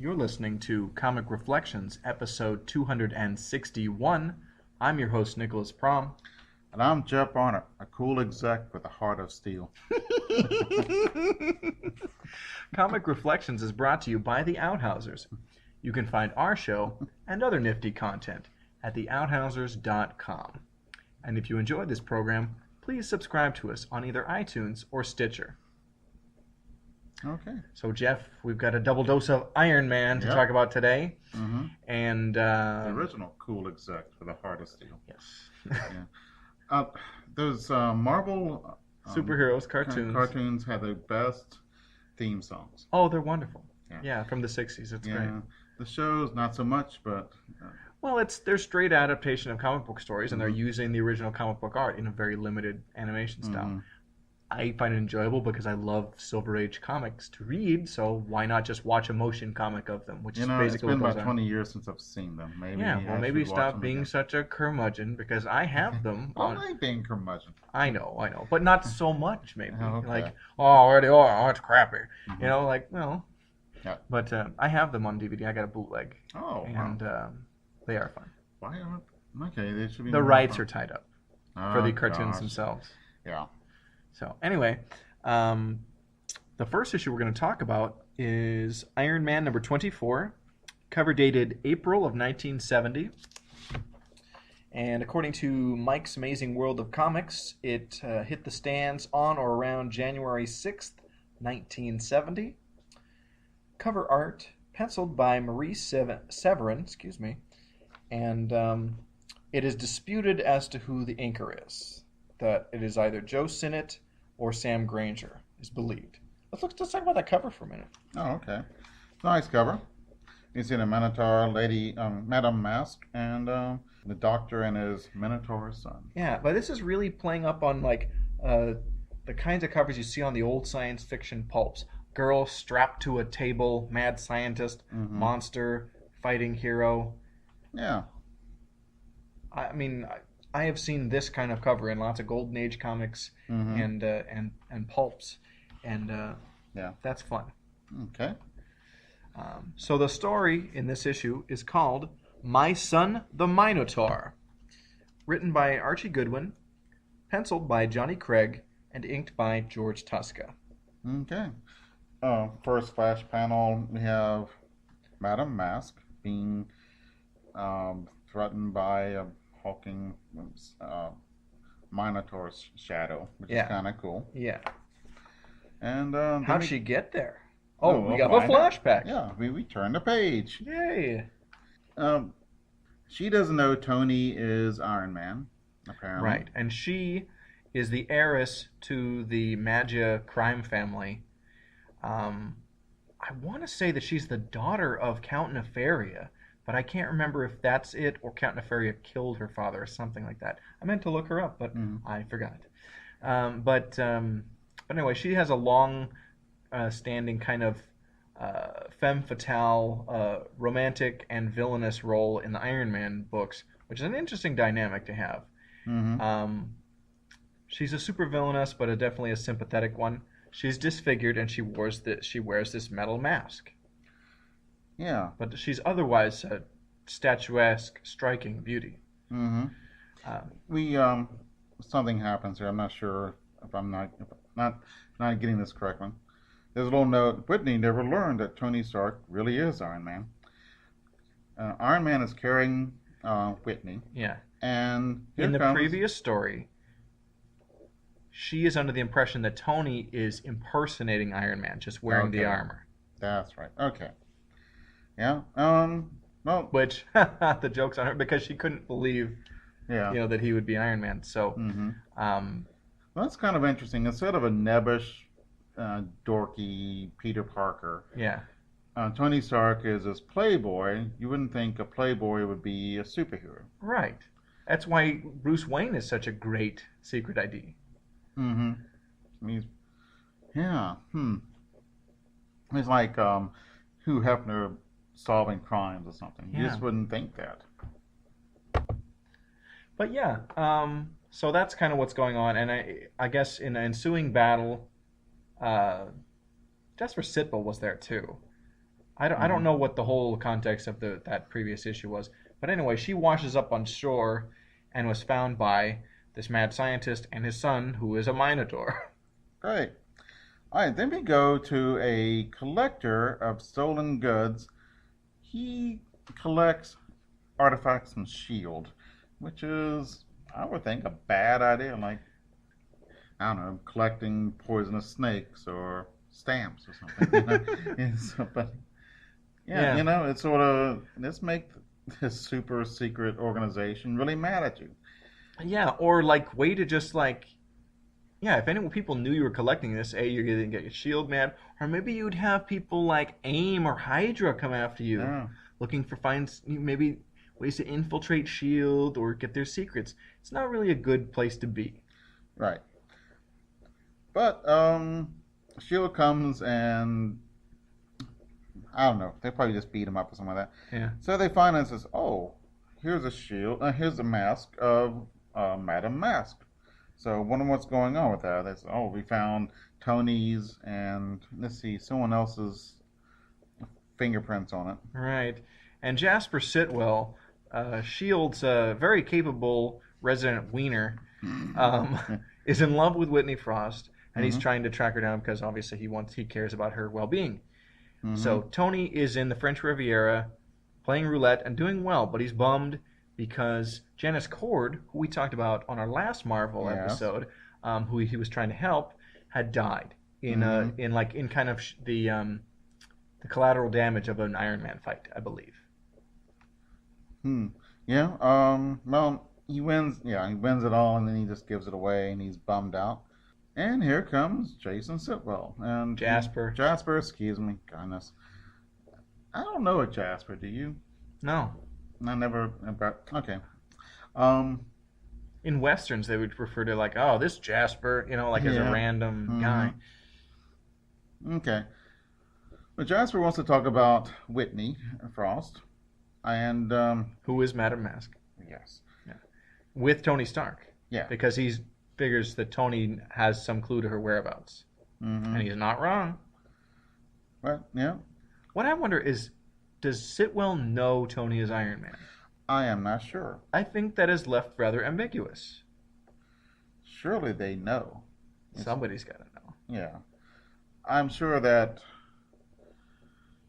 You're listening to Comic Reflections, episode 261. I'm your host, Nicholas Prom. And I'm Jeff Arnott, a cool exec with a heart of steel. Comic Reflections is brought to you by the Outhousers. You can find our show and other nifty content at theouthousers.com. And if you enjoy this program, please subscribe to us on either iTunes or Stitcher. Okay. So, Jeff, we've got a double dose of Iron Man to talk about today. Mm-hmm. And the original cool exec with a heart of steel. Yes. Yeah. Those Marvel superheroes cartoons have the best theme songs. Oh, they're wonderful. Yeah, from the 60s. It's great. The shows, not so much, but... Well, they're straight adaptation of comic book stories, and they're using the original comic book art in a very limited animation style. I find it enjoyable because I love Silver Age comics to read, so why not just watch a motion comic of them, which is basically it's been about 20 years since I've seen them. Maybe stop being such a curmudgeon, because I have them. I like being curmudgeon. I know, but not so much, maybe. Okay. Like, where they are, it's crappy. Mm-hmm. You know, well... Yeah. But I have them on DVD. I got a bootleg. Oh, and they are fun. Why aren't... Okay, they should be... The rights are tied up for the cartoons themselves. Yeah. So, anyway, the first issue we're going to talk about is Iron Man number 24, cover dated April of 1970. And according to Mike's Amazing World of Comics, it hit the stands on or around January 6th, 1970. Cover art penciled by Maurice Severin, and it is disputed as to who the inker is. That it is either Joe Sinnott or Sam Granger is believed. Let's talk about that cover for a minute. Oh, okay. Nice cover. You see the Minotaur, Madame Masque, and the Doctor and his Minotaur son. Yeah, but this is really playing up on the kinds of covers you see on the old science fiction pulps. Girl strapped to a table, mad scientist, monster, fighting hero. Yeah. I mean, I have seen this kind of cover in lots of Golden Age comics and pulps, and that's fun. Okay. So the story in this issue is called My Son the Minotaur, written by Archie Goodwin, penciled by Johnny Craig, and inked by George Tuska. Okay. First flash panel, we have Madame Masque being threatened by a hulking Minotaur's shadow, which is kind of cool. Yeah. And how'd she get there? Oh, we got a flashback. Yeah, we turned the page. Yay. She doesn't know Tony is Iron Man, apparently. Right, and she is the heiress to the Magia crime family. I want to say that she's the daughter of Count Nefaria, but I can't remember if that's it or Count Nefaria killed her father or something like that. I meant to look her up, but I forgot. But anyway, she has a long-standing kind of femme fatale, romantic and villainous role in the Iron Man books, which is an interesting dynamic to have. She's a super villainess, but definitely a sympathetic one. She's disfigured, and she wears this metal mask. Yeah. But she's otherwise a statuesque, striking beauty. Something happens here. I'm not sure if I'm not getting this correct one. There's a little note. Whitney never learned that Tony Stark really is Iron Man. Iron Man is carrying Whitney. Yeah. And in the previous story, she is under the impression that Tony is impersonating Iron Man, just wearing the armor. That's right. Okay. Yeah. Well, which the joke's on her because she couldn't believe, that he would be Iron Man. So, well, that's kind of interesting. Instead of a nebbish, dorky Peter Parker, Tony Stark is this playboy. You wouldn't think a playboy would be a superhero, right? That's why Bruce Wayne is such a great secret ID. He's like Hugh Hefner solving crimes or something. You just wouldn't think that. But so that's kind of what's going on, and I guess in the ensuing battle, Jasper Sitwell was there too. I don't know what the whole context of that previous issue was, but anyway, she washes up on shore and was found by this mad scientist and his son, who is a Minotaur. Great. All right, then we go to a collector of stolen goods. He collects artifacts from S.H.I.E.L.D., which is, I would think, a bad idea. Like, I don't know, collecting poisonous snakes or stamps or something. But yeah, it's sort of, let's make this super secret organization really mad at you. Yeah, or like way to just like, yeah, if any people knew you were collecting this, A, you're gonna get your shield mad, or maybe you'd have people like AIM or Hydra come after you, looking for maybe ways to infiltrate shield or get their secrets. It's not really a good place to be. Right. But shield comes and I don't know. They probably just beat him up or something like that. Yeah. So they find and says, "Oh, here's a shield. Here's a mask of Madam Masque." So wonder what's going on with that. They say, "Oh, we found Tony's and let's see, someone else's fingerprints on it." Right. And Jasper Sitwell, Shield's very capable resident wiener, is in love with Whitney Frost, and he's trying to track her down because obviously he cares about her well-being. So Tony is in the French Riviera playing roulette and doing well, but he's bummed because Janice Cord, who we talked about on our last Marvel episode, who he was trying to help, had died in kind of the collateral damage of an Iron Man fight, I believe. Yeah. Well, he wins. Yeah, he wins it all, and then he just gives it away, and he's bummed out. And here comes Jason Sitwell and Jasper. Jasper, excuse me, goodness. I don't know a Jasper. Do you? No. I never. Okay. In westerns, they would refer to like, oh, this Jasper, as a random guy. Okay. But Jasper wants to talk about Whitney Frost, and who is Madam Masque? Yes. Yeah. With Tony Stark. Yeah. Because he figures that Tony has some clue to her whereabouts, and he's not wrong. Well, yeah. What I wonder is, does Sitwell know Tony is Iron Man? I am not sure. I think that is left rather ambiguous. Surely they know. Somebody's got to know. Yeah. I'm sure that...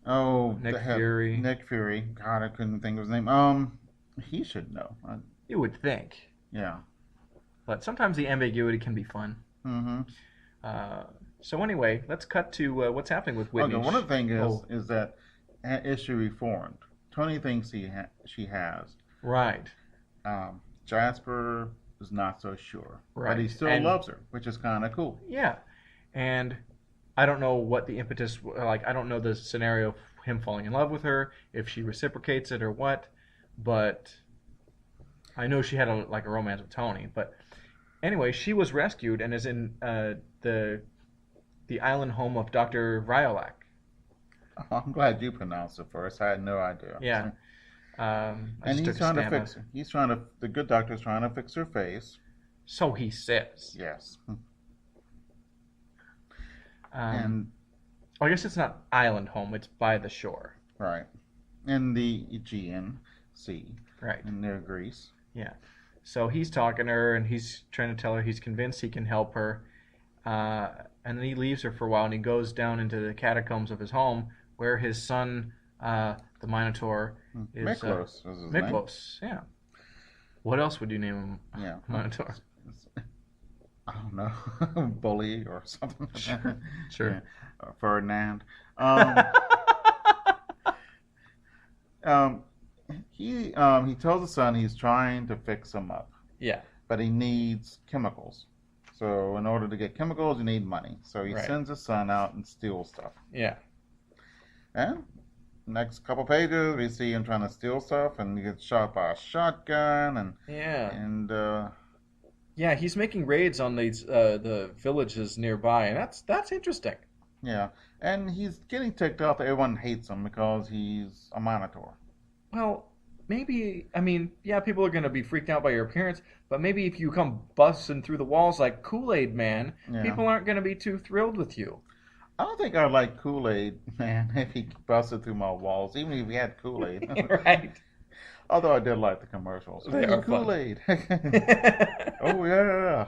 Oh, Nick Fury. Nick Fury. God, I couldn't think of his name. He should know. You would think. Yeah. But sometimes the ambiguity can be fun. So anyway, let's cut to what's happening with Whitney. Okay, one of the things is that is she reformed? Tony thinks she has. Right. Jasper is not so sure. Right. But he still loves her, which is kind of cool. Yeah. And I don't know what the impetus, I don't know the scenario of him falling in love with her, if she reciprocates it or what, but I know she had a romance with Tony. But anyway, she was rescued and is in the island home of Dr. Violac. Oh, I'm glad you pronounced it first. I had no idea. Yeah. And he's trying to fix her. The good doctor's trying to fix her face. So he says. Yes. And I guess it's not island home, it's by the shore. Right. In the Aegean Sea. Right. Near Greece. Yeah. So he's talking to her and he's trying to tell her he's convinced he can help her. And then he leaves her for a while and he goes down into the catacombs of his home where his son, the Minotaur, is... Miklos is his name. Miklos, yeah. What else would you name him? Yeah. Minotaur. I don't know. Bully or something. Sure. Yeah. Ferdinand. He tells the son he's trying to fix him up. Yeah. But he needs chemicals. So in order to get chemicals, you need money. So he sends his son out and steals stuff. Yeah. And next couple pages, we see him trying to steal stuff, and he gets shot by a shotgun, and yeah, he's making raids on these the villages nearby, and that's interesting. Yeah, and he's getting ticked off that everyone hates him because he's a Minotaur. Well, maybe, people are going to be freaked out by your appearance, but maybe if you come busting through the walls like Kool-Aid Man, people aren't going to be too thrilled with you. I don't think I'd like Kool-Aid, man, if he busted through my walls, even if he had Kool-Aid. Right. Although I did like the commercials. They We are need fun. Kool-Aid. Oh yeah.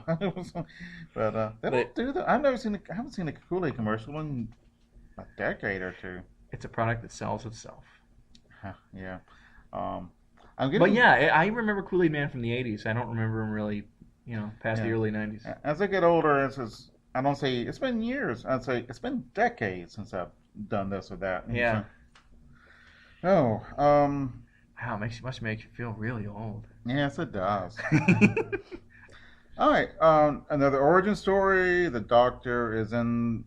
But they They- don't do that. I haven't seen a Kool-Aid commercial in a decade or two. it's a product that sells itself. Huh, yeah. Um, I'm But getting yeah, I remember Kool-Aid Man from the 80s. I don't remember him really, past the yeah. early 90s. As I get older, I don't say it's been years. I'd say it's been decades since I've done this or that. And Yeah. so, Wow, must make you feel really old. yes, it does. All right. Another origin story. The Doctor is in,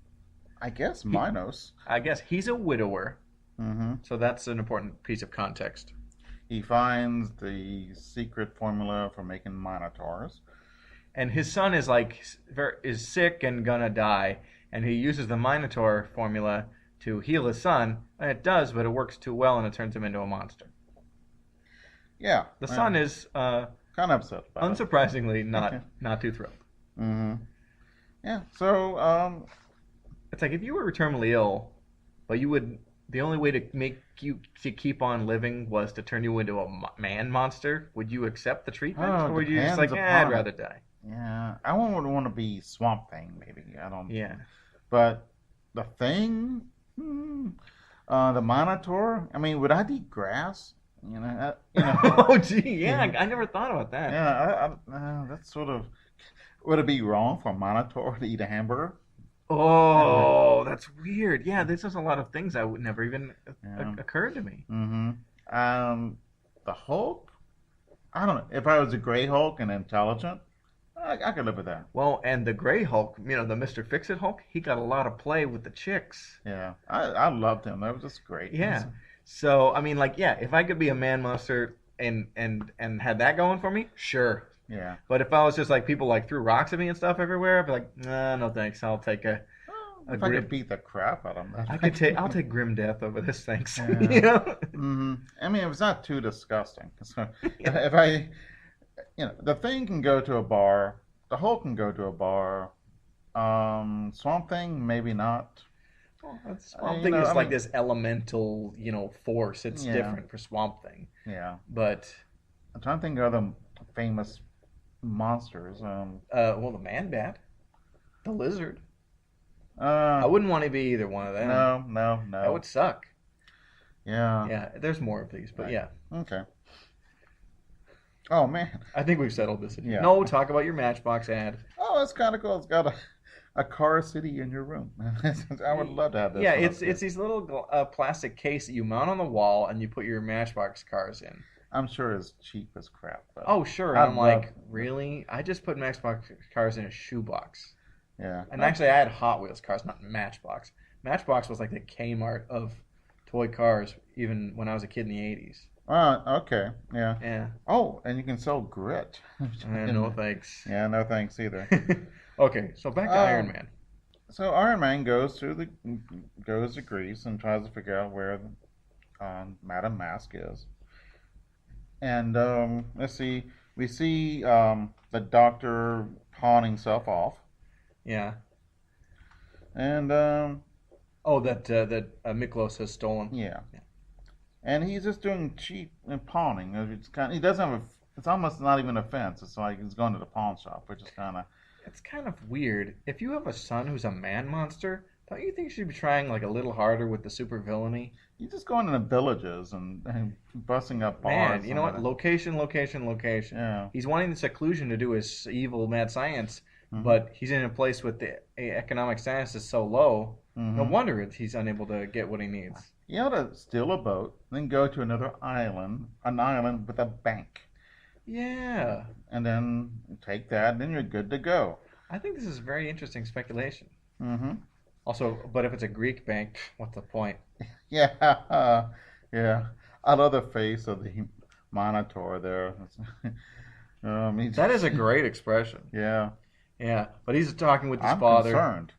I guess, Minos. I guess he's a widower, hmm so that's an important piece of context. He finds the secret formula for making Minotaurs. And his son is is sick and gonna die, and he uses the Minotaur formula to heal his son, and it does, but it works too well, and it turns him into a monster. Yeah. The son is, kind of upset about it. unsurprisingly, not too thrilled. hmm Yeah. So, It's like if you were terminally ill, but the only way to make you to keep on living was to turn you into a man monster. Would you accept the treatment, Oh, or would you just depends I'd upon rather it. die? yeah, I wouldn't want to be Swamp Thing. Maybe I don't. Yeah. But the Thing, the Minotaur. I mean, would I eat grass? Oh, gee, yeah, I never thought about that. Yeah. That's sort of. Would it be wrong for a Minotaur to eat a hamburger? Oh, that's weird. Yeah, this is a lot of things that would never even Yeah. occurred to me. Mm-hmm. The Hulk. I don't know. If I was a Gray Hulk and intelligent, I could live with that. Well, and the Gray Hulk, the Mr. Fix-It Hulk, he got a lot of play with the chicks. Yeah, I loved him. That was just great. Yeah. So, I mean, if I could be a man monster and had that going for me, sure. Yeah. But if I was just people threw rocks at me and stuff everywhere, I'd be like, nah, no thanks. I'll take a If I could beat the crap out of him, I'll take grim death over this, thanks. Yeah. I mean, it's not too disgusting. So if I, the Thing can go to a bar, the Hulk can go to a bar. Swamp Thing, maybe not. Well, Swamp Thing is mean, this elemental, force. It's Yeah. different for Swamp Thing. Yeah. But I'm trying to think of other famous monsters. well, the Man Bat, the Lizard. Uh, I wouldn't want to be either one of them. no. That would suck. Yeah. Yeah, there's more of these, but Right. yeah. Okay. Oh man. I think we've settled this. Yeah. No, talk about your Matchbox ad. Oh, that's kind of cool. It's got a car city in your room. I would love to have this. Yeah, when I was it's a kid. these little plastic case that you mount on the wall and you put your Matchbox cars in. I'm sure it's cheap as crap. But Oh, sure. I'd I'm like, love- really? I just put Matchbox cars in a shoebox. yeah. And actually, I had Hot Wheels cars, not Matchbox. Matchbox was like the Kmart of toy cars, even when I was a kid in the 80s. Okay. Yeah. Yeah. Oh, and you can sell grit. No thanks. Yeah, no thanks either. Okay, so back to Iron Man. So Iron Man goes to Greece and tries to figure out where Madame Masque is. And let's see, we see the Doctor pawning himself off, Yeah. and that Miklos has stolen. yeah, and he's just doing cheap and pawning. He doesn't have it's almost not even a fence. It's like he's going to the pawn shop, which is kind of. It's kind of weird. If you have a son who's a man monster, don't you think you should be trying a little harder with the super villainy? He's just going into villages and busting up bars. Man, you know what? Location. Yeah. He's wanting the seclusion to do his evil mad science, Mhm. but he's in a place with the economic status is so low. No Mhm. wonder he's unable to get what he needs. You ought to steal a boat, then go to an island with a bank, Yeah. and then take that, and then you're good to go. I think this is very interesting speculation. Mm-hmm. Also, but if it's a Greek bank, what's the point? Yeah, yeah. I love the face of the Minotaur there. That is a great expression. Yeah. Yeah, but he's talking with his I'm father. concerned.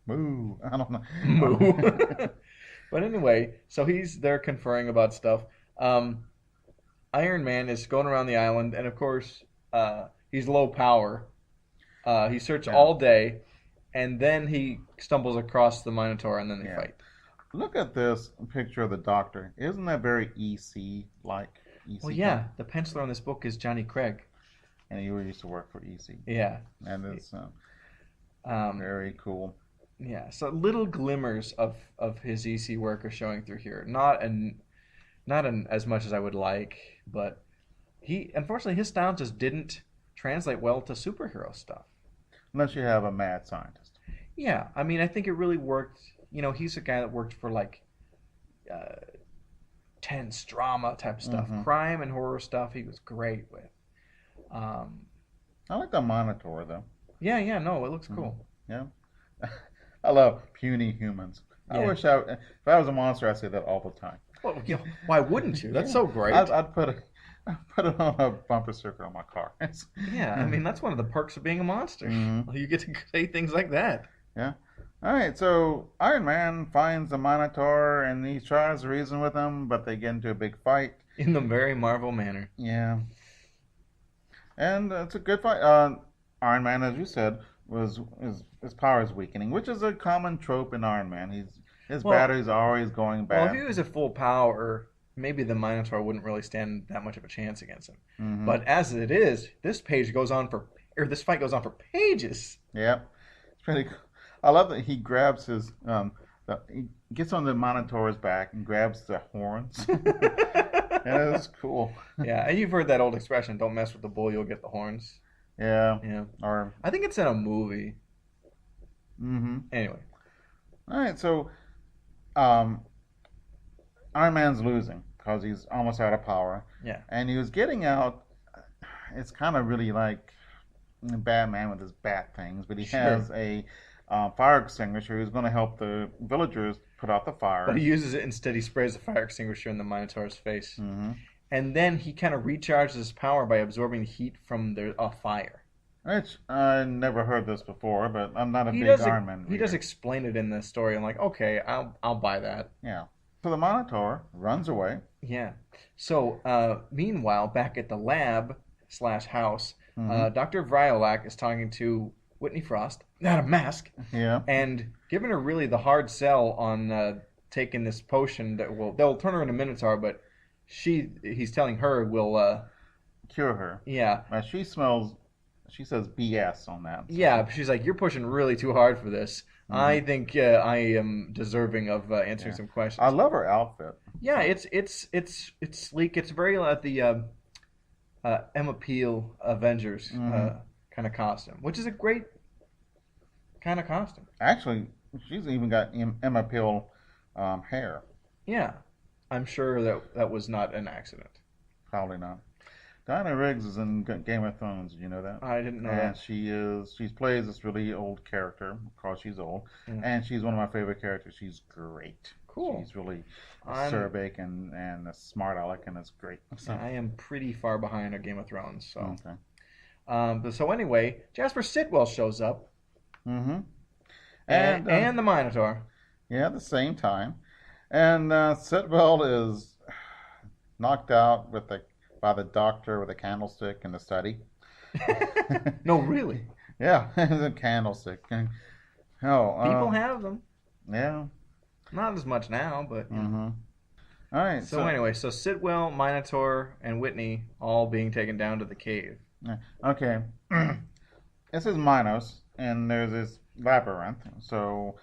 Moo. I don't know. Moo. But anyway, so he's there conferring about stuff. Iron Man is going around the island, and of course, he's low power. He searched Yeah. all day, and then he stumbles across the Minotaur, and then they Yeah. fight. Look at this picture of the Doctor. Isn't that very EC like? Well, EC yeah, the penciler on this book is Johnny Craig. and you used to work for EC, Yeah. and it's Um, very cool. yeah. So little glimmers of his EC work are showing through here. Not as much as I would like, but unfortunately his style just didn't translate well to superhero stuff. Unless you have a mad scientist. Yeah, I mean, I think it really worked. You know, he's a guy that worked for like uh, tense drama type stuff, Mm-hmm. crime and horror stuff. He was great with. Um, I like the Minotaur though. yeah, no, it looks Mm-hmm. cool. Yeah. I love puny humans. I Yeah. wish if I was a monster, I'd say that all the time. Well, you know, why wouldn't you? That's Yeah. so great. I'd put it on a bumper sticker on my car. Yeah, I mean, that's one of the perks of being a monster. Mhm. You get to say things like that. Yeah. All right. So Iron Man finds the Minotaur and he tries to reason with him, but they get into a big fight. In the very Marvel manner. Yeah. And it's a good fight. Iron Man, as you said, his power is weakening, which is a common trope in Iron Man. His Well- battery's always going Well, bad. if he was at full power, maybe the Minotaur wouldn't really stand that much of a chance against him. Mhm. But as it is, this fight goes on for pages. Yeah, it's pretty cool. I love that he grabs he gets on the Minotaur's back and grabs the horns. Yeah, it's cool. Yeah, and you've heard that old expression, don't mess with the bull, you'll get the horns. Yeah. Yeah. Or I think it's in a movie. mm-hmm. Anyway. All right, so Iron Man's losing because he's almost out of power. Yeah. And he was getting out. It's kind of really like Batman with his bat things, but he Sure. has a fire extinguisher who's going to help the villagers put out the fire. But he uses it instead, he sprays the fire extinguisher in the Minotaur's face. Mm-hmm. And then he kind of recharges his power by absorbing the heat from a fire. Which I never heard this before, but I'm not a He big does, Iron Man he reader. does explain it in the story. I'm like, okay, I'll buy that. Yeah. So the Minotaur runs away. Yeah. So, meanwhile, back at the lab / house, Mhm. Dr. Vriolak is talking to Whitney Frost, not a Masque, Yeah. and giving her really the hard sell on taking this potion they'll turn her into Minotaur, but he's telling her will, Cure her. yeah. She says BS on that. Yeah, she's like, you're pushing really too hard for this. Mhm. I think I am deserving of answering Yeah. some questions. I love her outfit. Yeah, it's sleek. It's very like the Emma Peel Avengers Mhm. kind of costume, which is a great kind of costume. Actually, she's even got Emma Peel hair. Yeah, I'm sure that was not an accident. Probably not. Diana Riggs is in Game of Thrones. Did you know that? I didn't know And that. she plays this really old character because she's old, Yeah. and she's one of my favorite characters. She's great. Cool. She's really I'm- acerbic and a smart aleck, and it's great. So, I am pretty far behind on Game of Thrones, so. okay. So anyway, Jasper Sitwell shows up, Mm-hmm. and the Minotaur. Yeah, at the same time. And Sitwell is knocked out by the doctor with a candlestick in the study. No, really. Yeah, the candlestick. Oh, People have them. yeah. Not as much now, but. Mm-hmm. All right. So anyway, so Sitwell, Minotaur, and Whitney all being taken down to the cave. Okay. This is Minos, and there's this labyrinth. So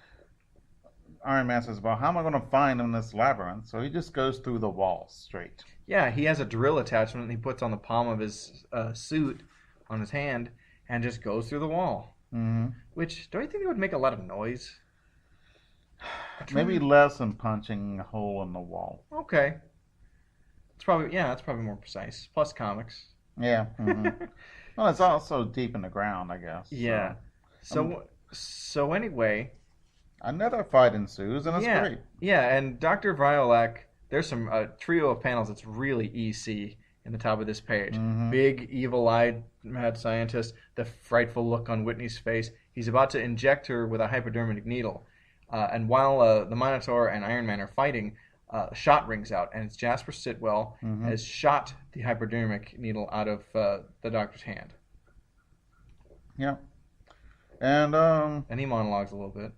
Iron Man says, well, how am I going to find him in this labyrinth? So he just goes through the walls straight. Yeah, he has a drill attachment he puts on the palm of his suit on his hand and just goes through the wall. Mm-hmm. Which, don't you think it would make a lot of noise? Maybe less than punching a hole in the wall. Okay. That's probably more precise. Plus comics. Yeah. Mm-hmm. Well, it's also deep in the ground, I guess. Yeah. So anyway, Another fight ensues, and it's yeah, great. yeah, and Dr. Vriolak, there's some trio of panels that's really EC in the top of this page. Mhm. Big, evil-eyed mad scientist, the frightful look on Whitney's face. He's about to inject her with a hypodermic needle. And while the Minotaur and Iron Man are fighting, a shot rings out, and it's Jasper Sitwell Mhm. has shot the hypodermic needle out of the doctor's hand. Yeah. And he monologues a little bit.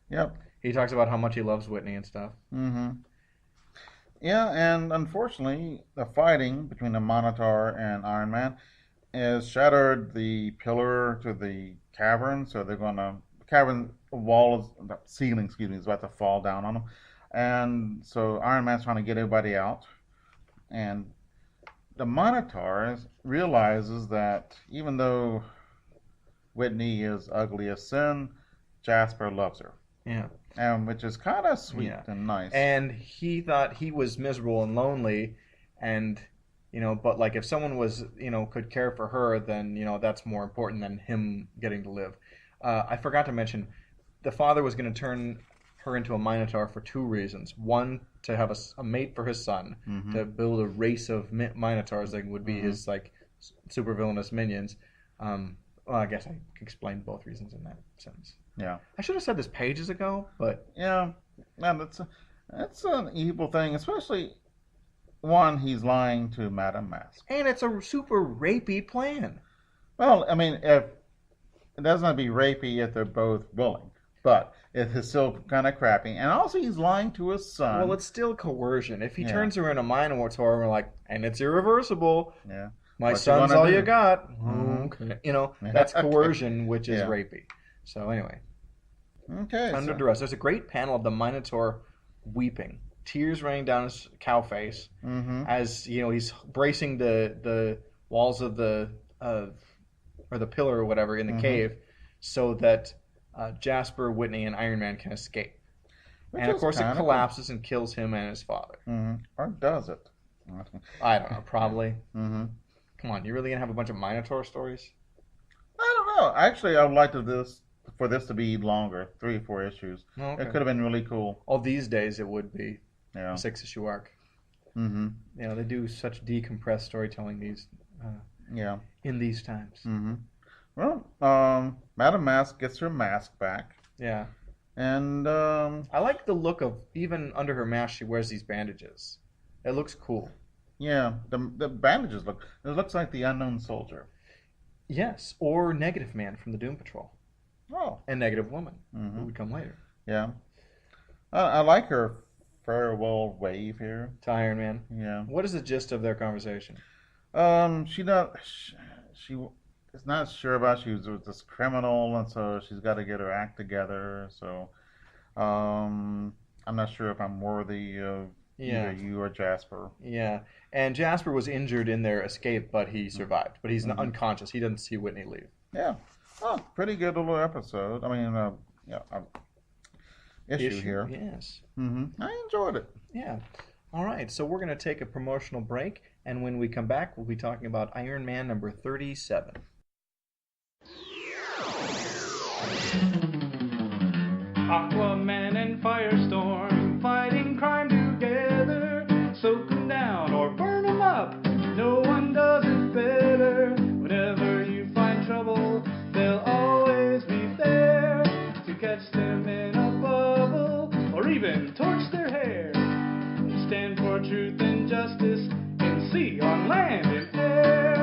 yep. He talks about how much he loves Whitney and stuff. Mm-hmm. Yeah, and unfortunately, the fighting between the Minotaur and Iron Man has shattered the pillar to the cavern, so they're gonna the cavern wall is the ceiling, excuse me, is about to fall down on them, and so Iron Man's trying to get everybody out, and the Minotaur realizes that even though Whitney is ugly as sin, Jasper loves her, Yeah. and which is kind of sweet Yeah. and nice. And he thought he was miserable and lonely, and but like if someone was could care for her, then that's more important than him getting to live. I forgot to mention, the father was going to turn her into a Minotaur for two reasons. One, to have a mate for his son, to build a race of Minotaurs that would be his like super villainous minions. Well, I guess I explained both reasons in that sentence. Yeah. I should have said this pages ago, but Yeah, and that's an evil thing, especially one he's lying to Madame Masque. and it's a super rapey plan. Well, I mean, if it doesn't have to be rapey if they're both willing, but it is still kind of crappy, and also he's lying to his son. Well, it's still coercion. If he Yeah. turns her into a Minotaur, and we're like, and it's irreversible. Yeah. My What you son's wanna all do? you got. Mhm. Okay. That's coercion, which is Yeah. rapey. So anyway, Okay. under So, duress. There's a great panel of the Minotaur weeping, tears running down his cow face, as he's bracing the walls of the or the pillar or whatever in the cave, so that Jasper, Whitney, and Iron Man can escape. which And of is course, it kinda cool. collapses and kills him and his father. Or does it? I don't know, probably. Mm-hmm. Come on, you really gonna have a bunch of Minotaur stories? I don't know. Actually, I would like for this to be longer, 3 or 4 issues. Oh, okay. It could have been really cool. Oh, these days it would be Yeah. a 6-issue arc. Mm-hmm. They do such decompressed storytelling Yeah. in these times. Mm-hmm. Well, Madame Masque gets her mask back, Yeah, and I like the look of, even under her mask, she wears these bandages. It looks cool. yeah, the bandages it looks like the Unknown Soldier. Yes, or Negative Man from the Doom Patrol, Oh, and Negative Woman, who would come later. yeah. I like her farewell wave here. To Iron Man. Yeah. What is the gist of their conversation? She is not sure about she was this criminal, and so she's got to get her act together. So, I'm not sure if I'm worthy of either you or Jasper. Yeah, and Jasper was injured in their escape, but he survived. But he's unconscious. He doesn't see Whitney leave. Yeah. Oh, pretty good little episode. I mean, issue here. Yes. I enjoyed it. Yeah. All right, so we're going to take a promotional break, and when we come back, we'll be talking about Iron Man number 37. Aquaman and Firestorm fighting crime together. Soak 'em down or burn 'em up. No one does it better. Whenever you find trouble, they'll always be there to catch them in a bubble or even torch their hair. They stand for truth and justice in sea, on land, and air.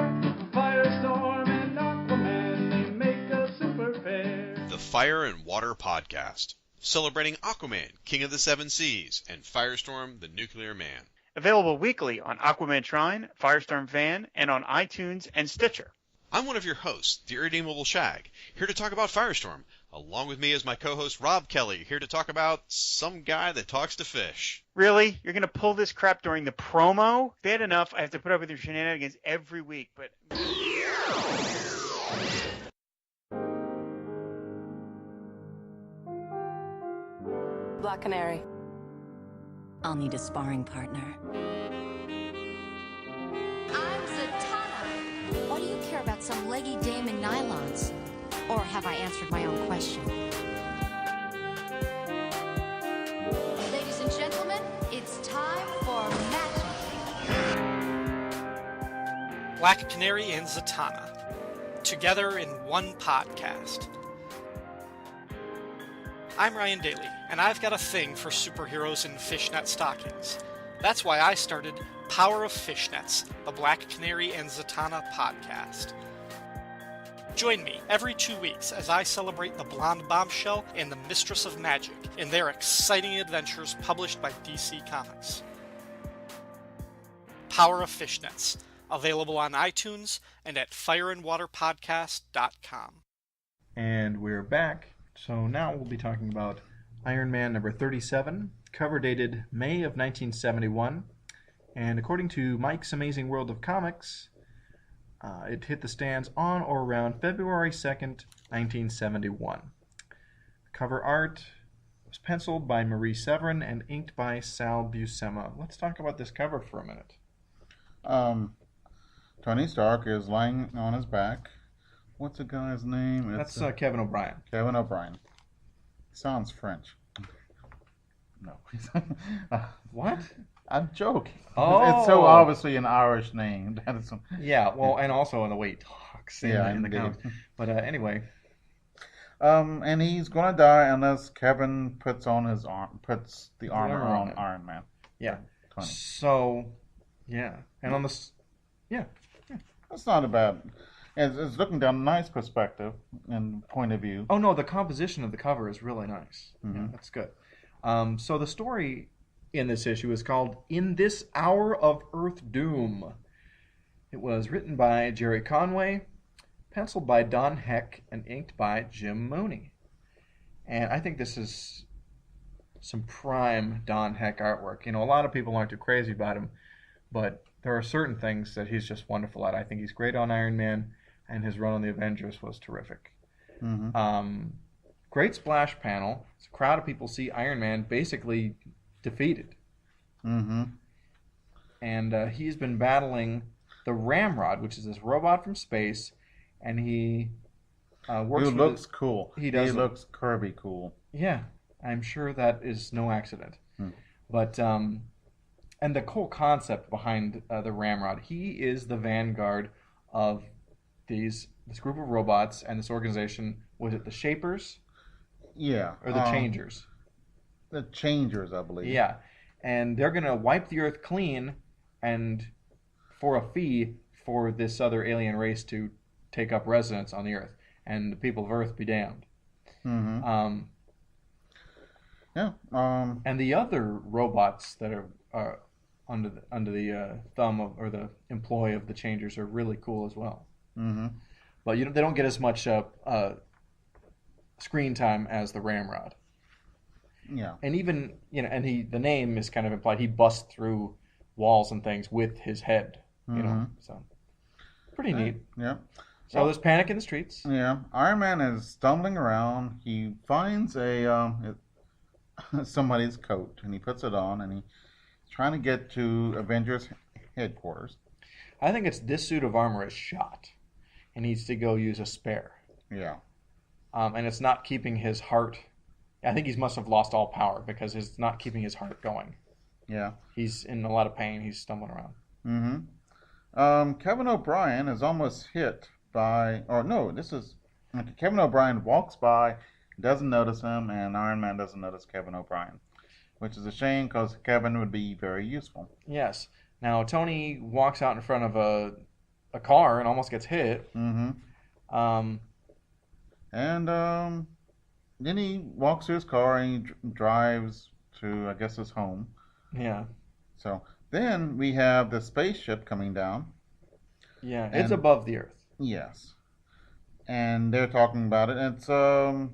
Firestorm and Aquaman, they make a super pair. The Fire and Water Podcast, celebrating Aquaman, King of the Seven Seas, and Firestorm, the Nuclear Man. Available weekly on Aquaman Shrine, Firestorm Fan, and on iTunes and Stitcher. I'm one of your hosts, the Irredeemable Shag, here to talk about Firestorm. Along with me is my co-host Rob Kelly, here to talk about some guy that talks to fish. Really? You're going to pull this crap during the promo? Bad enough I have to put up with your shenanigans every week, but... Black Canary. I'll need a sparring partner. I'm Zatanna. Why do you care about some leggy dame in nylons? Or have I answered my own question? Ladies and gentlemen, it's time for matchmaking. Black Canary and Zatanna, together in one podcast. I'm Ryan Daly, and I've got a thing for superheroes in fishnet stockings. That's why I started Power of Fishnets, the Black Canary and Zatanna podcast. Join me every 2 weeks as I celebrate the Blonde Bombshell and the Mistress of Magic in their exciting adventures published by DC Comics. Power of Fishnets, available on iTunes and at fireandwaterpodcast.com. And we're back. So now we'll be talking about Iron Man number 37, cover dated May of 1971. And according to Mike's Amazing World of Comics, it hit the stands on or around February 2nd, 1971. Cover art was penciled by Marie Severin and inked by Sal Buscema. Let's talk about this cover for a minute. Tony Stark is lying on his back. What's the guy's name? That's Kevin O'Brien. Kevin O'Brien. Sounds French. No. What? I'm joking. Oh. It's so obviously an Irish name. Yeah, well, and also in the way he talks in the indeed. comics. But anyway. And he's going to die unless Kevin puts the armor on Iron Man. Yeah. Tony. So, yeah. And on this, yeah. That's not a bad. It's looking down a nice perspective and point of view. Oh, no, the composition of the cover is really nice. Mm-hmm. Yeah, that's good. So the story in this issue is called In This Hour of Earth Doom. It was written by Jerry Conway, penciled by Don Heck, and inked by Jim Mooney. And I think this is some prime Don Heck artwork. You know, a lot of people aren't too crazy about him, but there are certain things that he's just wonderful at. I think he's great on Iron Man, and his run on the Avengers was terrific. Mm-hmm. Great splash panel. A crowd of people see Iron Man basically defeated. Mm-hmm. And he's been battling the Ramrod, which is this robot from space, and he works. He looks cool. He does. He looks Kirby cool. Yeah, I'm sure that is no accident. But and the whole concept behind the Ramrod, he is the vanguard of this group of robots and this organization. Was it the Shapers? Yeah. Or the Changers? The Changers, I believe. Yeah. And they're going to wipe the Earth clean and for a fee for this other alien race to take up residence on the Earth. And the people of Earth be damned. Mm-hmm. And the other robots that are under the thumb of, or the employ of the Changers are really cool as well. Mm-hmm. But they don't get as much screen time as the Ramrod. Yeah. And even the name is kind of implied. He busts through walls and things with his head. So pretty neat. Yeah. So there's panic in the streets. Yeah. Iron Man is stumbling around. He finds somebody's coat and he puts it on and he's trying to get to Avengers headquarters. I think it's this suit of armor is shot. He needs to go use a spare. Yeah. And it's not keeping his heart. I think he must have lost all power because it's not keeping his heart going. Yeah. He's in a lot of pain. He's stumbling around. Mm-hmm. Kevin O'Brien is almost hit by... Kevin O'Brien walks by, doesn't notice him, and Iron Man doesn't notice Kevin O'Brien. Which is a shame because Kevin would be very useful. Yes. Now, Tony walks out in front of a car and almost gets hit. Mm-hmm. Then he walks to his car and he drives to, I guess, his home. Yeah. So then we have the spaceship coming down. Yeah, it's above the Earth. Yes. And they're talking about it. It's the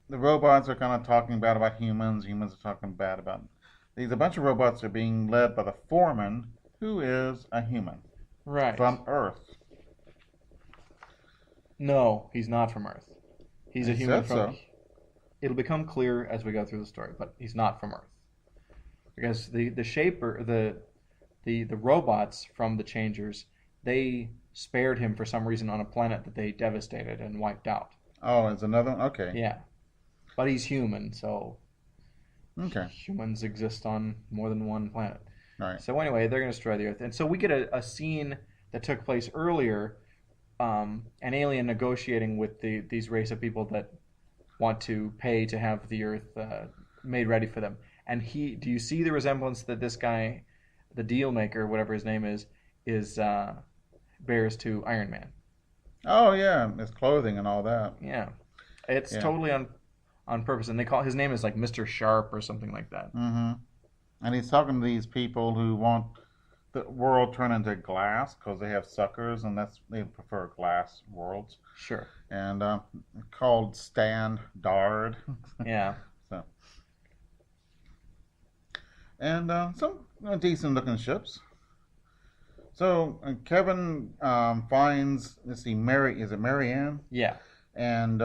robots are kind of talking bad about humans. Humans are talking bad about... A bunch of robots are being led by the foreman, who is a human. Right. From Earth. No, he's not from Earth. He's a human from... So. It'll become clear as we go through the story, but he's not from Earth. Because the shaper, the robots from the Changers, they spared him for some reason on a planet that they devastated and wiped out. Oh, it's another one? Okay. Yeah. But he's human, so okay. Humans exist on more than one planet. Right. So anyway, they're going to destroy the Earth. And so we get a scene that took place earlier, an alien negotiating with these race of people that want to pay to have the Earth made ready for them. And do you see the resemblance that this guy, the deal maker, whatever his name is bears to Iron Man? Oh yeah, his clothing and all that. Yeah, it's Yeah. totally on purpose, and they call his name is like Mr. Sharp or something like that. Mm-hmm. And he's talking to these people who want the world turned into glass because they have suckers, and they prefer glass worlds. Sure. And called Standard. Yeah. So, and some decent looking ships. So Kevin finds, let's see, is it Marianne? Yeah. And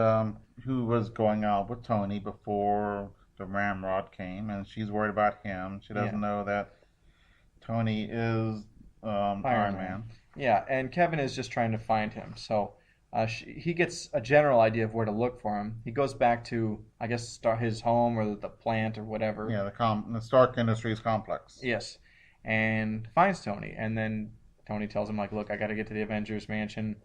who was going out with Tony before the Ramrod came, and she's worried about him. She doesn't know that Tony is Iron Man. Yeah, and Kevin is just trying to find him. So he gets a general idea of where to look for him. He goes back to, I guess, his home or the plant or whatever. Yeah, the Stark Industries complex. Yes, and finds Tony. And then Tony tells him, like, look, I got to get to the Avengers Mansion.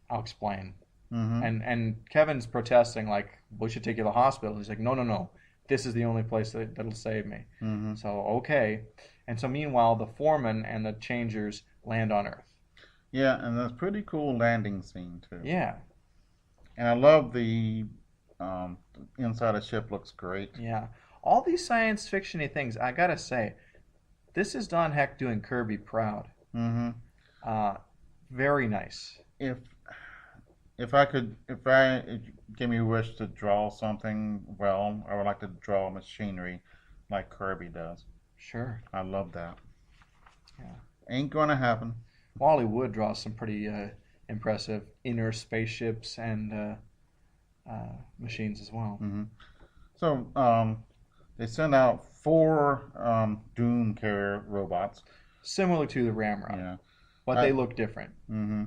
I'll explain. Mm-hmm. And Kevin's protesting, like, we should take you to the hospital. He's like, no. This is the only place that'll save me. Mm-hmm. So, okay. And so meanwhile, the foreman and the changers land on Earth. Yeah, and that's a pretty cool landing scene, too. Yeah. And I love the inside of the ship looks great. Yeah. All these science fiction-y things, I gotta say, this is Don Heck doing Kirby proud. Mm-hmm. Very nice. If I give me a wish to draw something, well, I would like to draw machinery like Kirby does. Sure. I love that. Yeah. Ain't gonna happen. Wally Wood draws some pretty impressive inner spaceships and machines as well. Mm-hmm. So they send out 4 Doom carrier robots. Similar to the Ramrod. Yeah. But they look different. Mm-hmm.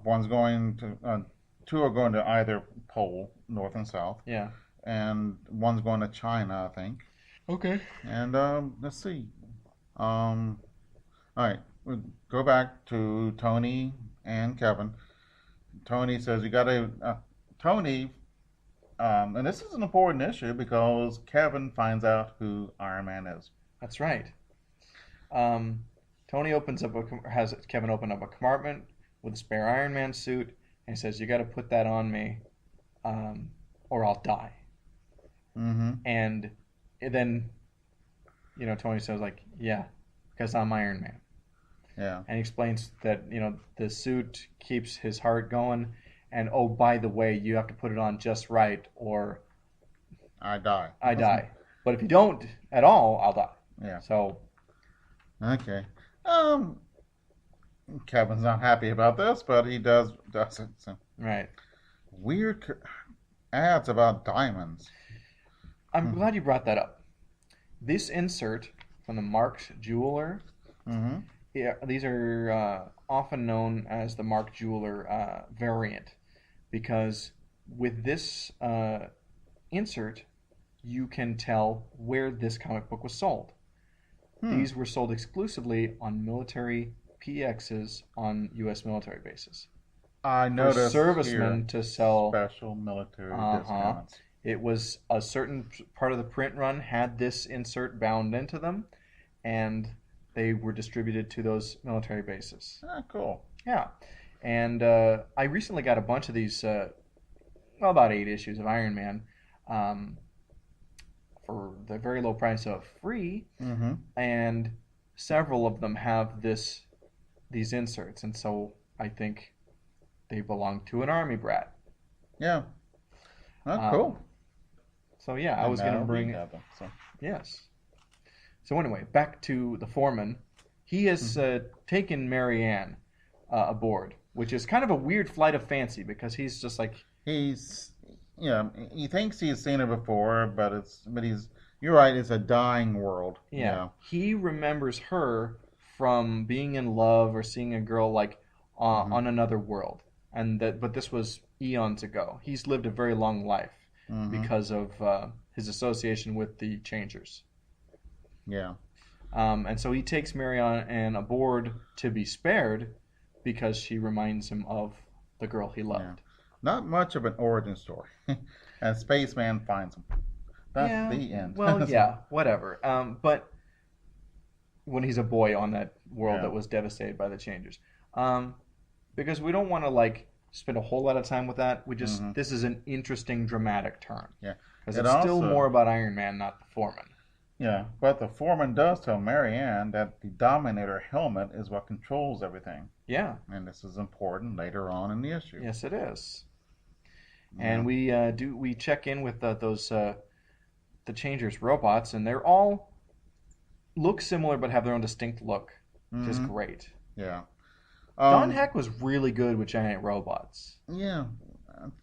One's going to, 2 are going to either pole, north and south. Yeah. And one's going to China, I think. Okay. And let's see. All right, we'll go back to Tony and Kevin. Tony says you got to. Tony, and this is an important issue because Kevin finds out who Iron Man is. That's right. Tony has Kevin open up a compartment with a spare Iron Man suit, and he says, "You got to put that on me, or I'll die." Mm-hmm. And then, Tony says, like, "Yeah, because I'm Iron Man." Yeah. And he explains that the suit keeps his heart going, and oh, by the way, you have to put it on just right, or I die. I die. But if you don't at all, I'll die. Yeah. So. Okay. Kevin's not happy about this, but he does it. So. Right. Weird ads about diamonds. I'm glad you brought that up. This insert from the Mark's Jeweler. Mm-hmm. Yeah, these are often known as the Mark Jeweler variant, because with this insert, you can tell where this comic book was sold. These were sold exclusively on military PXs on U.S. military bases. I noticed for servicemen here, to sell special military discounts. It was a certain part of the print run had this insert bound into them, and they were distributed to those military bases. Ah, cool. Yeah, and I recently got a bunch of these, about 8 issues of Iron Man, for the very low price of free, and several of them have these inserts, and so I think they belong to an army brat. Yeah. Oh, cool. So yeah, I was going to bring it. So. Yes. So anyway, back to the foreman. He has taken Marianne aboard, which is kind of a weird flight of fancy because he's just like he thinks he's seen her before, but you're right, it's a dying world. Yeah. He remembers her from being in love or seeing a girl like on another world, but this was eons ago. He's lived a very long life because of his association with the Changers. Yeah. And so he takes Marianne aboard to be spared because she reminds him of the girl he loved. Yeah. Not much of an origin story. And Spaceman finds him. That's the end. Well, yeah, whatever. But when he's a boy on that world that was devastated by the Changers. Because we don't want to spend a whole lot of time with that. This is an interesting dramatic turn. Yeah. Because it's still more about Iron Man, not the Foreman. Yeah, but the Foreman does tell Marianne that the Dominator helmet is what controls everything. Yeah. And this is important later on in the issue. Yes, it is. Yeah. And we check in with the Changers robots, and they're all look similar but have their own distinct look, which is great. Yeah. Don Heck was really good with giant robots. Yeah,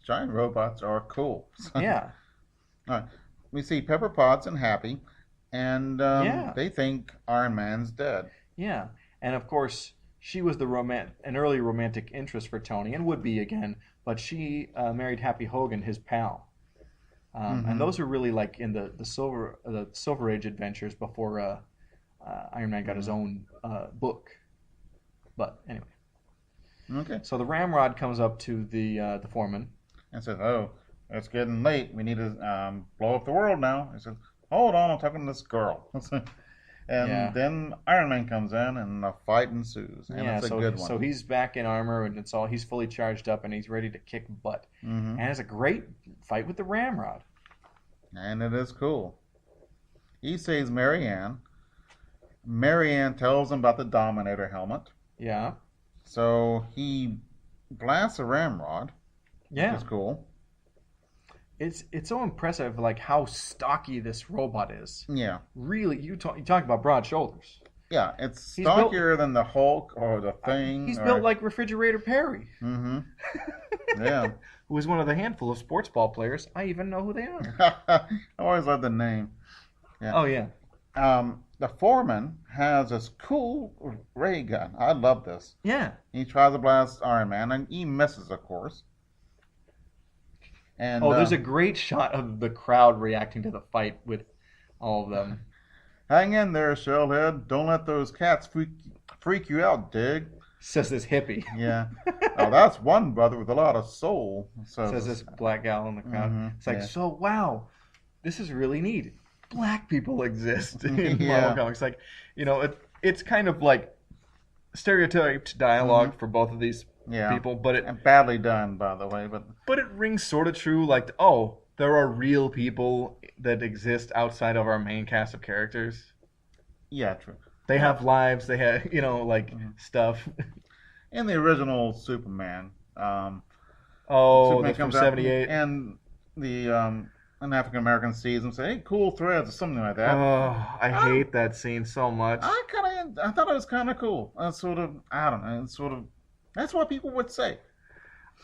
giant robots are cool. Yeah. All right. We see Pepper Potts and Happy, and they think Iron Man's dead. Yeah, and of course she was an early romantic interest for Tony, and would be again, but she married Happy Hogan, his pal. And those are really like in the Silver Age adventures before Iron Man got his own book. But anyway. Okay. So the Ramrod comes up to the Foreman and says, "Oh, it's getting late. We need to blow up the world now." He says, "Hold on, I'm talking to this girl." And then Iron Man comes in, and a fight ensues. And it's a good one. So he's back in armor, and he's fully charged up, and he's ready to kick butt. And it's a great fight with the Ramrod. And it is cool. He saves Marianne. Marianne tells him about the Dominator helmet. Yeah. So he blasts a Ramrod. Yeah. Which is cool. It's so impressive, like how stocky this robot is. Yeah. Really, you talk about broad shoulders. Yeah, it's stockier than the Hulk or the Thing. He's built like Refrigerator Perry. Yeah. Who is one of the handful of sports ball players. I even know who they are. I always love the name. Yeah. Oh yeah. The Foreman has this cool ray gun. I love this. Yeah. He tries to blast Iron Man, and he misses, of course. And, there's a great shot of the crowd reacting to the fight with all of them. Hang in there, Shellhead. Don't let those cats freak you out, Dig. Says this hippie. Yeah. Now that's one brother with a lot of soul. Says this black gal in the crowd. It's like, so wow, this is really neat. Black people exist in Marvel Comics. Like, it's kind of like stereotyped dialogue for both of these people, but and badly done, by the way. But it rings sort of true. Like, there are real people that exist outside of our main cast of characters. Yeah, true. They have lives. They have, stuff. In the original Superman, Superman that's from '78, and the an African American sees him say, "Hey, cool threads," or something like that. Oh, I hate that scene so much. I thought it was kind of cool. I don't know. That's what people would say.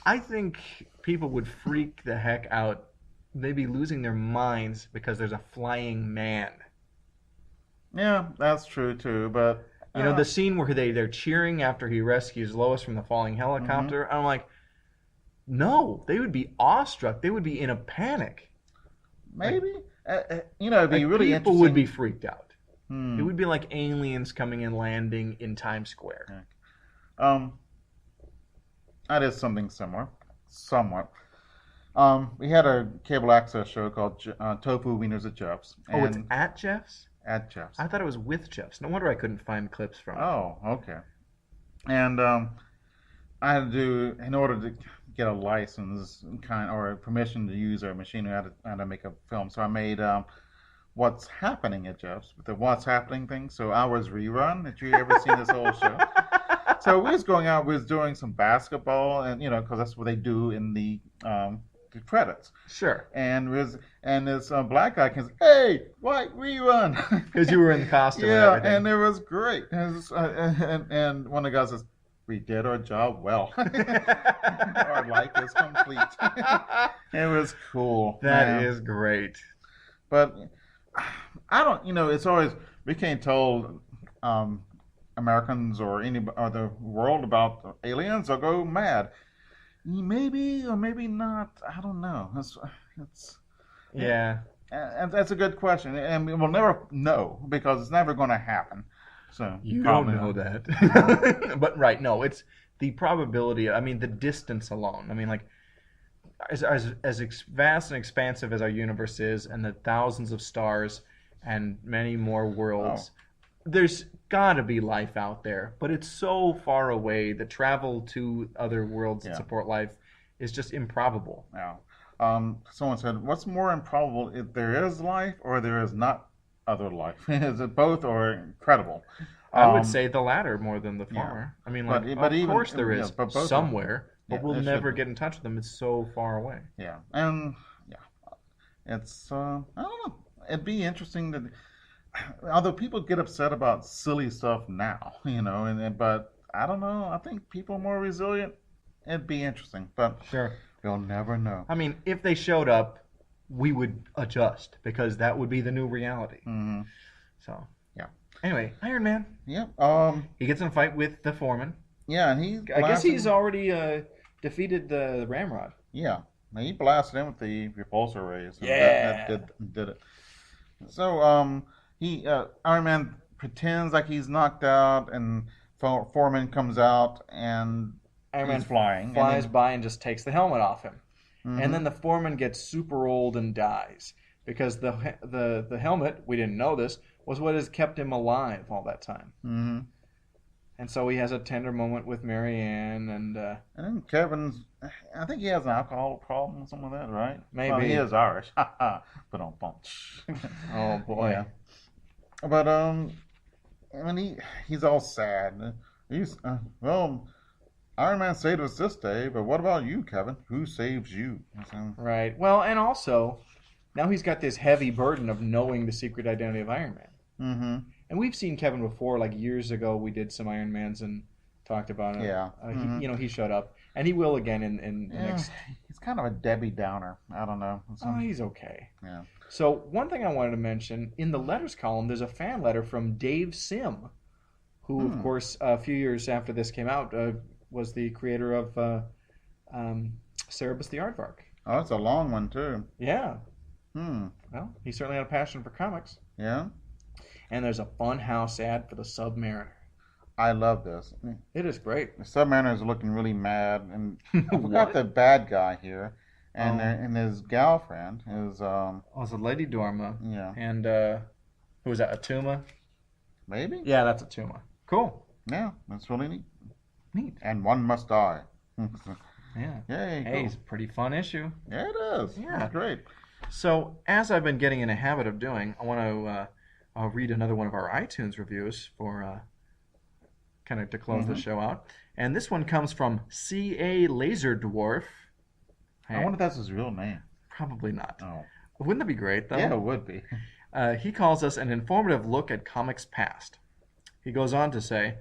I think people would freak the heck out. They'd be losing their minds because there's a flying man. Yeah, that's true too. But the scene where they're cheering after he rescues Lois from the falling helicopter. I'm like, no, they would be awestruck. They would be in a panic. Maybe it'd be really interesting. People would be freaked out. It would be like aliens coming and landing in Times Square. That is something similar, somewhat. We had a cable access show called Tofu Wieners at Jeff's. It's at Jeff's? At Jeff's. I thought it was with Jeff's. No wonder I couldn't find clips from it. Oh, okay. And I had to in order to get a license or permission to use our machine, I had to make a film. So I made What's Happening at Jeff's, with the What's Happening thing. So ours rerun. Had you ever seen this whole show? So we was going out, we was doing some basketball, and because that's what they do in the credits. Sure. And this black guy comes, "Hey, white rerun," because you were in the costume. Yeah, and everything. And it was great. And one of the guys says, "We did our job well. Our life is complete." It was cool. That is great. But I don't. It's always we can't tell Americans or the world about aliens. They'll go mad. Maybe or maybe not. I don't know. And that's a good question, and we'll never know because it's never going to happen. So you don't know that. But right, no, it's the probability. I mean, the distance alone. I mean, like as vast and expansive as our universe is, and the thousands of stars and many more worlds. There's got to be life out there, but it's so far away. The travel to other worlds that support life is just improbable. Yeah. Someone said, what's more improbable, if there is life or there is not other life? Is it both or incredible? I would say the latter more than the former. I mean, like, but of even, course there is but both somewhere, but yeah, we'll it never should be. get in touch with them. It's so far away. Yeah, and it's I don't know. It'd be interesting to, although people get upset about silly stuff now, but I don't know. I think people are more resilient. It'd be interesting, but sure, we'll never know. I mean, if they showed up, we would adjust because that would be the new reality. Mm-hmm. So yeah. Anyway, Iron Man. Yep. He gets in a fight with the foreman. Yeah, and I guess he's already defeated the Ramrod. Yeah, he blasted him with the repulsor rays. Yeah, that did it. So Iron Man pretends like he's knocked out, and Foreman comes out, and Iron Man flies by and just takes the helmet off him. Mm-hmm. And then the foreman gets super old and dies because the helmet, we didn't know this, was what has kept him alive all that time. Mm-hmm. And so he has a tender moment with Mary Ann, and then Kevin's, I think he has an alcohol problem or something like that, right? Maybe. Well, he is Irish. But don't punch. Oh boy. Yeah. But I mean, he's all sad. He's Iron Man saved us this day, but what about you, Kevin? Who saves you? Right. Well, and also, now he's got this heavy burden of knowing the secret identity of Iron Man. Mm-hmm. And we've seen Kevin before, like years ago. We did some Iron Mans and talked about it. Yeah. He showed up, and he will again in the next. He's kind of a Debbie Downer. I don't know. He's okay. Yeah. So one thing I wanted to mention in the letters column, there's a fan letter from Dave Sim, who, of course, a few years after this came out, was the creator of Cerebus the Aardvark. Oh, that's a long one too. Yeah. Well, he certainly had a passion for comics. Yeah. And there's a fun house ad for the Submariner. I love this. It is great. The Submariner is looking really mad, and I forgot the bad guy here, and his gal friend is it's a Lady Dorma. Yeah. And who was that? Atuma? Maybe. Yeah, that's Atuma. Cool. Yeah, that's really neat. Neat. And one must die. Yeah. Yay. Hey, cool. it's a pretty fun issue. Yeah, it is. Yeah. It's great. So, as I've been getting in a habit of doing, I want to read another one of our iTunes reviews for kind of to close the show out. And this one comes from C.A. Laser Dwarf. I wonder if that's his real name. Probably not. Oh. Wouldn't that be great, though? Yeah, it would be. He calls us an informative look at comics past. He goes on to say,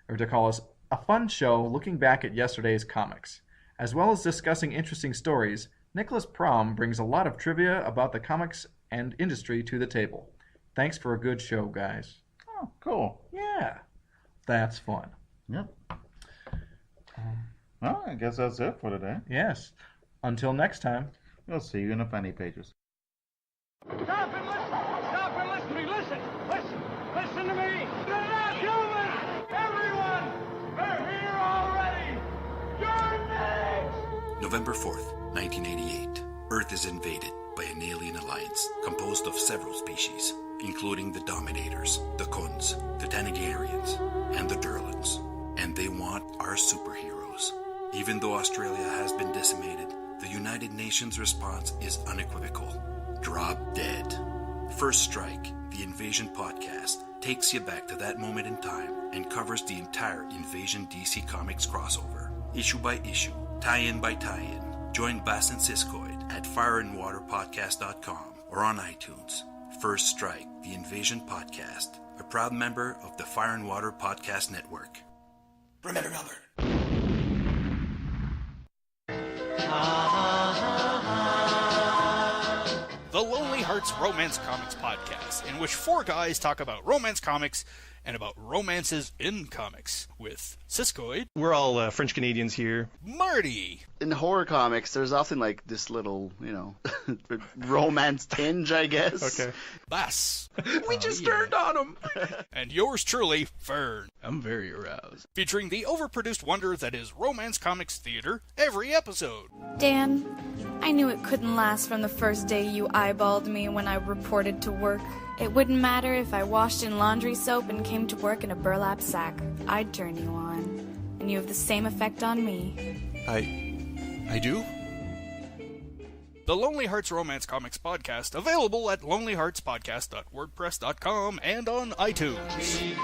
or to call us, a fun show looking back at yesterday's comics. As well as discussing interesting stories, Nicholas Prom brings a lot of trivia about the comics and industry to the table. Thanks for a good show, guys. Oh, cool. Yeah, that's fun. Yep. Well, I guess that's it for today. Yes. Until next time. We'll see you in the funny pages. Stop and listen! Stop and listen to me! Listen! Listen! Listen to me! They're not human! Everyone! They're here already! You're next! November 4th, 1988. Earth is invaded by an alien alliance composed of several species, including the Dominators, the Kuns, the Tanagarians, and the Durlans. And they want our superheroes. Even though Australia has been decimated, the United Nations response is unequivocal. Drop dead. First Strike, the Invasion podcast, takes you back to that moment in time and covers the entire Invasion DC Comics crossover. Issue by issue, tie-in by tie-in. Join Bass and Siskoid at fireandwaterpodcast.com or on iTunes. First Strike, the Invasion podcast, a proud member of the Fire and Water Podcast Network. Remember, Albert. The Lonely Hearts Romance Comics Podcast, in which four guys talk about romance comics and about romances in comics, with Siskoid. We're all French Canadians here. Marty. In horror comics, there's often like this little, romance tinge, I guess. Okay. Bass. We just turned on him. And yours truly, Fern. I'm very aroused. Featuring the overproduced wonder that is romance comics theater every episode. Dan, I knew it couldn't last from the first day you eyeballed me when I reported to work. It wouldn't matter if I washed in laundry soap and came to work in a burlap sack. I'd turn you on. And you have the same effect on me. I do? The Lonely Hearts Romance Comics Podcast, available at lonelyheartspodcast.wordpress.com and on iTunes.